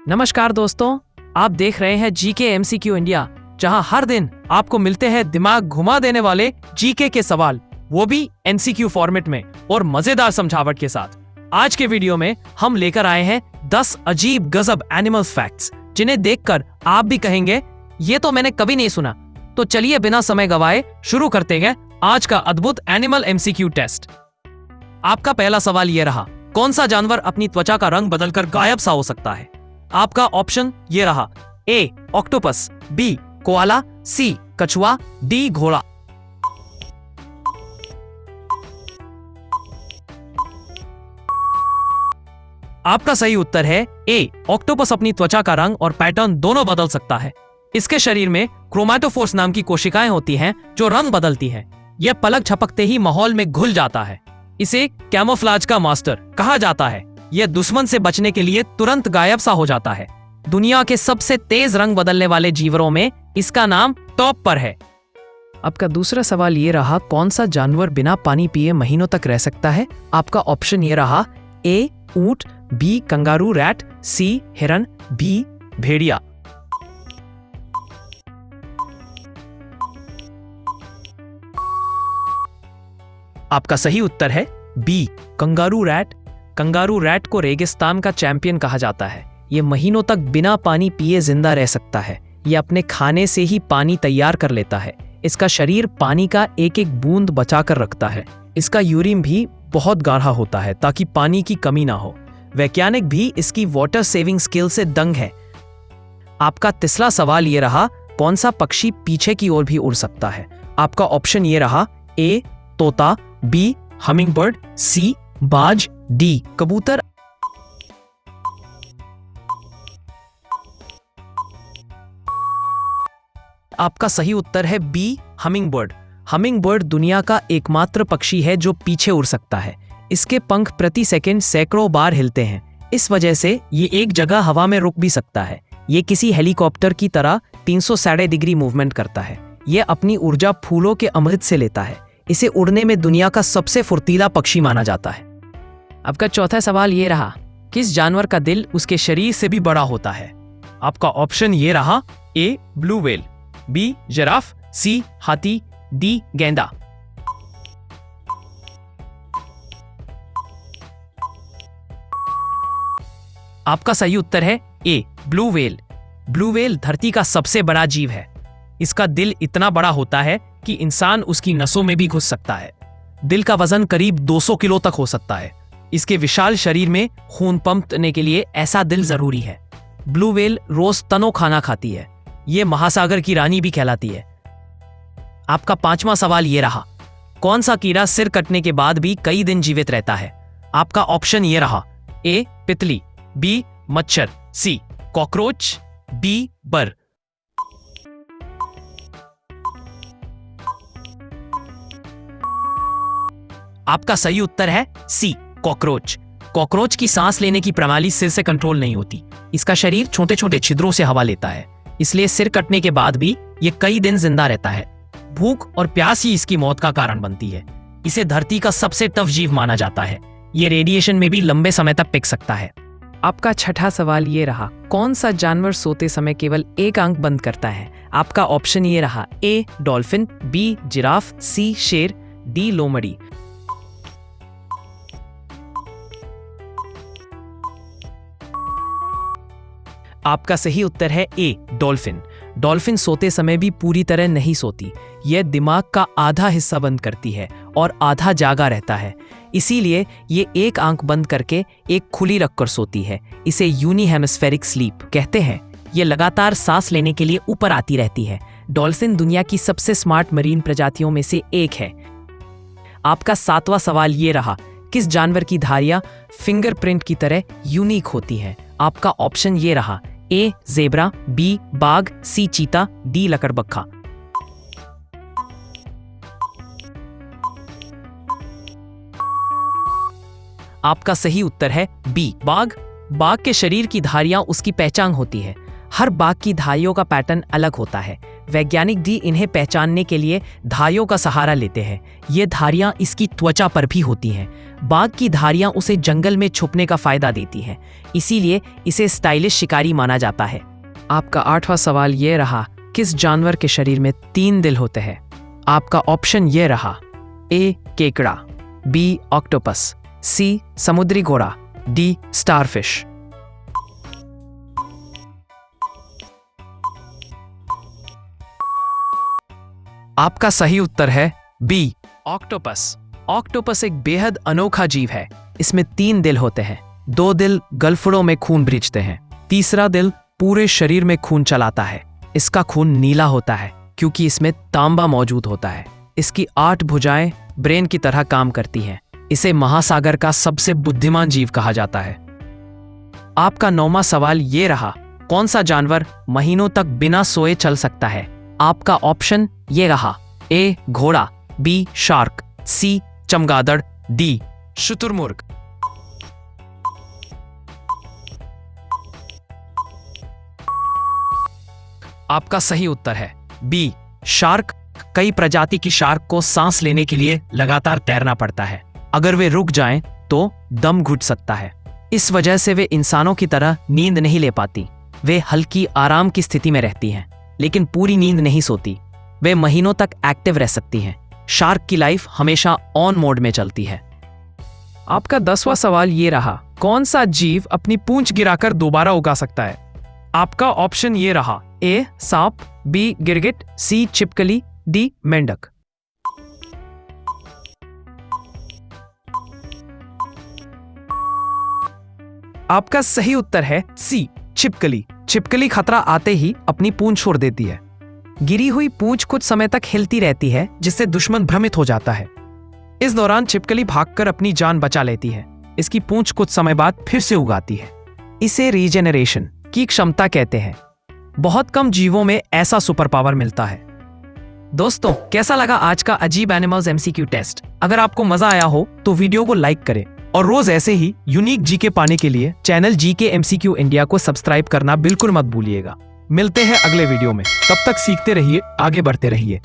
नमस्कार दोस्तों, आप देख रहे हैं जीके एमसीक्यू इंडिया, जहां हर दिन आपको मिलते हैं दिमाग घुमा देने वाले जीके के सवाल, वो भी एनसीक्यू फॉर्मेट में और मजेदार समझावट के साथ। आज के वीडियो में हम लेकर आए हैं 10 अजीब गजब एनिमल फैक्ट्स, जिन्हें देखकर आप भी कहेंगे ये तो मैंने कभी नहीं सुना। तो चलिए बिना समय गवाए शुरू करते हैं आज का अद्भुत एनिमल एमसीक्यू टेस्ट। आपका पहला सवाल ये रहा, कौन सा जानवर अपनी त्वचा का रंग बदलकर गायब सा हो सकता है? आपका ऑप्शन ये रहा, ए ऑक्टोपस, बी कोआला, सी कछुआ, डी घोड़ा। आपका सही उत्तर है ए ऑक्टोपस अपनी त्वचा का रंग और पैटर्न दोनों बदल सकता है। इसके शरीर में क्रोमैटोफोर्स नाम की कोशिकाएं होती हैं जो रंग बदलती हैं। यह पलक झपकते ही माहौल में घुल जाता है। इसे कैमोफ्लाज का मास्टर कहा जाता है। यह दुश्मन से बचने के लिए तुरंत गायब सा हो जाता है। दुनिया के सबसे तेज रंग बदलने वाले जीवरों में इसका नाम टॉप पर है। आपका दूसरा सवाल ये रहा, कौन सा जानवर बिना पानी पिए महीनों तक रह सकता है? आपका ऑप्शन ये रहा, ए ऊंट, बी कंगारू रैट, सी हिरन, बी भेड़िया। आपका सही उत्तर है B kangaroo rat. Kangaroo rat को रेगिस्तान का चैंपियन कहा जाता है। ये महीनों तक बिना पानी पिए जिंदा रह सकता है। ये अपने खाने से ही पानी तैयार कर लेता है। इसका शरीर पानी का एक एक बूंद बचा कर रखता है। इसका यूरिन भी बहुत गाढ़ा होता है ताकि पानी की कमी ना हो। वैज्ञानिक भी इसकी वाटर सेविंग स्किल से दंग है। आपका तीसरा सवाल ये रहा, कौन सा पक्षी पीछे की ओर भी उड़ सकता है? आपका ऑप्शन ये रहा, ए तोता, बी हमिंगबर्ड, सी बाज, डी कबूतर। आपका सही उत्तर है बी हमिंगबर्ड। हमिंगबर्ड दुनिया का एकमात्र पक्षी है जो पीछे उड़ सकता है। इसके पंख प्रति सेकंड सैकड़ों बार हिलते हैं। इस वजह से ये एक जगह हवा में रुक भी सकता है। ये किसी हेलीकॉप्टर की तरह 360 डिग्री मूवमेंट करता है। ये अपनी ऊर्जा फूलों के अमृत से लेता है। इसे उड़ने में दुनिया का सबसे फुर्तीला पक्षी माना जाता है। आपका चौथा सवाल ये रहा, किस जानवर का दिल उसके शरीर से भी बड़ा होता है? आपका ऑप्शन ये रहा, ए ब्लू व्हेल, बी जिराफ, सी हाथी, डी गेंडा। आपका सही उत्तर है ए ब्लू व्हेल। ब्लू व्हेल धरती का सबसे बड़ा जीव है। इसका दिल इतना बड़ा होता है कि इंसान उसकी नसों में भी घुस सकता है। दिल का वजन करीब 200 किलो तक हो सकता है। इसके विशाल शरीर में खून पंप करने के लिए ऐसा दिल जरूरी है। ब्लू व्हेल रोज तनो खाना खाती है। ये महासागर की रानी भी कहलाती है। आपका पांचवा सवाल ये रहा, कौन सा कीड़ा सिर कटने के बाद भी कई दिन जीवित रहता है? आपका ऑप्शन ये रहा, ए तितली, बी मच्छर, सी कॉकरोच, बी बर। आपका सही उत्तर है सी कॉकरोच। कॉकरोच की सांस लेने की प्रणाली सिर से कंट्रोल नहीं होती। इसका शरीर छोटे छोटे छिद्रों से हवा लेता है, इसलिए सिर कटने के बाद भी ये कई दिन जिंदा रहता है। भूख और प्यास ही इसकी मौत का कारण बनती है। इसे धरती का सबसे टफ जीव माना जाता है। ये रेडिएशन में भी लंबे समय तक टिक सकता है। आपका छठा सवाल ये रहा, कौन सा जानवर सोते समय केवल एक आंख बंद करता है? आपका ऑप्शन ये रहा, ए डॉल्फिन, बी जिराफ, सी शेर, डी लोमड़ी। आपका सही उत्तर है ए डॉल्फिन। डॉल्फिन सोते समय भी पूरी तरह नहीं सोती। यह दिमाग का आधा हिस्सा बंद करती है और आधा जागा रहता है। इसीलिए ये एक आंख बंद करके एक खुली रखकर सोती है। इसे यूनिहेमिस्फेरिक स्लीप कहते हैं। यह लगातार सांस लेने के लिए ऊपर आती रहती है। डॉल्फिन दुनिया की सबसे स्मार्ट मरीन प्रजातियों में से एक है। आपका सातवां सवाल ये रहा, किस जानवर की धारियां फिंगरप्रिंट की तरह यूनिक होती हैं? आपका ऑप्शन ये रहा, ए जेब्रा, बी बाघ, सी चीता, डी लकड़बग्घा। आपका सही उत्तर है बी बाघ। बाघ के शरीर की धारियां उसकी पहचान होती है। हर बाघ की धारियों का पैटर्न अलग होता है। वैज्ञानिक डी इन्हें पहचानने के लिए धारियों का सहारा लेते हैं। ये धारियां इसकी त्वचा पर भी होती हैं। बाघ की धारियां उसे जंगल में छुपने का फायदा देती हैं, इसीलिए इसे स्टाइलिश शिकारी माना जाता है। आपका 8वां सवाल ये रहा, किस जानवर के शरीर में 3 दिल होते हैं? आपका ऑप्शन ये रहा, ए केकड़ा, बी ऑक्टोपस, सी समुद्री घोड़ा, डी स्टारफिश। आपका सही उत्तर है बी ऑक्टोपस। ऑक्टोपस एक बेहद अनोखा जीव है। इसमें 3 दिल होते हैं। 2 दिल गलफड़ों में खून भेजते हैं, तीसरा दिल पूरे शरीर में खून चलाता है। इसका खून नीला होता है क्योंकि इसमें तांबा मौजूद होता है। इसकी 8 भुजाएं ब्रेन की तरह काम करती हैं। इसे महासागर का सबसे बुद्धिमान जीव कहा जाता है। आपका 9वां सवाल ये रहा, कौन सा जानवर महीनों तक बिना सोए चल सकता है? आपका ऑप्शन ये रहा, ए घोड़ा, बी शार्क, सी चमगादड़, डी शुतुरमुर्ग। आपका सही उत्तर है बी शार्क। कई प्रजाति की शार्क को सांस लेने के लिए लगातार तैरना पड़ता है। अगर वे रुक जाएं तो दम घुट सकता है। इस वजह से वे इंसानों की तरह नींद नहीं ले पाती। वे हल्की आराम की स्थिति में रहती हैं, लेकिन पूरी नींद नहीं सोती। वे महीनों तक एक्टिव रह सकती हैं। शार्क की लाइफ हमेशा ऑन मोड में चलती है। आपका 10वां सवाल ये रहा, कौन सा जीव अपनी पूंछ गिराकर दोबारा उगा सकता है? आपका ऑप्शन ये रहा, ए सांप, बी गिरगिट, सी छिपकली, डी मेंढक। आपका सही उत्तर है सी छिपकली। छिपकली खतरा आते ही अपनी पूंछ छोड़ देती है। गिरी हुई पूंछ कुछ समय तक हिलती रहती है, जिससे दुश्मन भ्रमित हो जाता है। इस दौरान छिपकली भागकर अपनी जान बचा लेती है। इसकी पूंछ कुछ समय बाद फिर से उगाती है। इसे रीजेनरेशन की क्षमता कहते हैं। बहुत कम जीवों में ऐसा सुपर पावर मिलता है। दोस्तों, कैसा लगा आज का अजीब एनिमल्स एमसीक्यू टेस्ट? अगर आपको मजा आया हो तो वीडियो को लाइक करें और रोज ऐसे ही यूनिक जीके पाने के लिए चैनल जीके एमसीक्यू इंडिया को सब्सक्राइब करना बिल्कुल मत भूलिएगा। मिलते हैं अगले वीडियो में। तब तक सीखते रहिए, आगे बढ़ते रहिए।